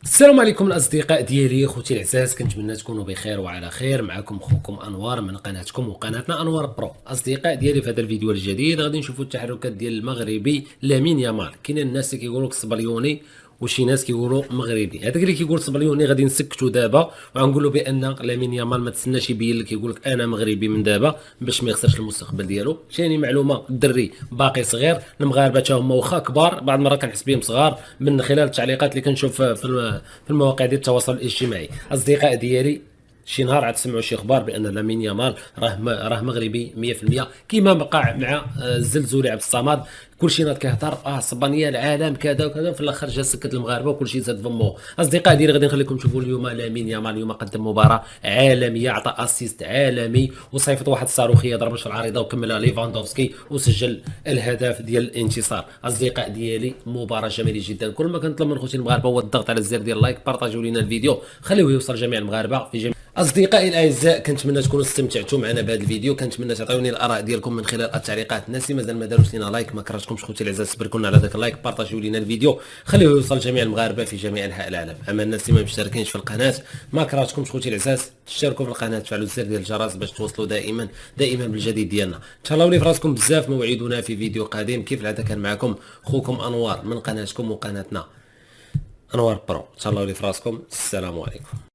السلام عليكم الاصدقاء ديالي، خوتي العزاز، كنتمنى تكونوا بخير وعلى خير. معكم خوكم انوار من قناتكم وقناتنا انوار برو. اصدقاء ديالي، في هذا الفيديو الجديد غادي نشوفوا التحركات ديال المغربي لامين يامال. كاين الناس اللي كيقولوا لك صبليوني وشي ناس كيقولوا مغربي. هذاك اللي كيقول صبليوني غادي نسكتوا دابا وغنقول له بان لامين يامال ما تسناش يبين لك يقول لك انا مغربي من دابا باش ما يخسرش المستقبل ديالو. ثاني معلومه، الدري باقي صغير، المغاربه حتى هما واخا كبار بعض المرات كنحس بهم صغار من خلال التعليقات اللي كنشوف في المواقع ديال التواصل الاجتماعي. اصدقاء ديالي، شي نهار عاد تسمعوا شي اخبار بان لامين يامال راه مغربي 100%، كيما وقع مع الزلزولي عبد الصمد. كلشي ناض كيهضر اسبانيا العالم كذا وكذا، في الاخر جا سكت المغاربه وكلشي زاد فمو. اصدقاء ديالي، غادي نخليكم تشوفوا اليوم لامين يامال. اليوم قدم مباراه عالميه، عطى اسيست عالمي وصيفط واحد الصاروخيه ضربت في العارضه وكملها ليفاندوفسكي وسجل الهدف ديال الانتصار. اصدقاء ديالي، مباراه جميله جدا. كل ما كنطلب من خوتي المغاربه هو الضغط على الزر ديال لايك، بارطاجيو لينا الفيديو، خليوه يوصل جميع المغاربه في جميع. اصدقائي الاعزاء، كنتمنى تكونوا استمتعتوا معنا بهذا الفيديو. كنتمنى تعطيوني الاراء ديالكم من خلال التعليقات. الناس اللي مازال ما داروش لينا لايك، ما كرهتكمش خوتي الاعزاء، سبركونا على ذاك اللايك، بارطاجيو لينا الفيديو، خليوه يوصل جميع المغاربه في جميع انحاء العالم. اما الناس اللي ما مشتركينش في القناه، ما كرهتكمش خوتي الاعزاء، تشتركوا في القناه، تفعلوا الزر ديال الجرس باش توصلوا دائما بالجديد ديالنا. تهلاو لي في راسكم بزاف. موعدنا في فيديو قادم. كيف العاده كان معكم خوكم انوار من قناتكم وقناتنا انوار برو. تهلاو لي في راسكم. السلام عليكم.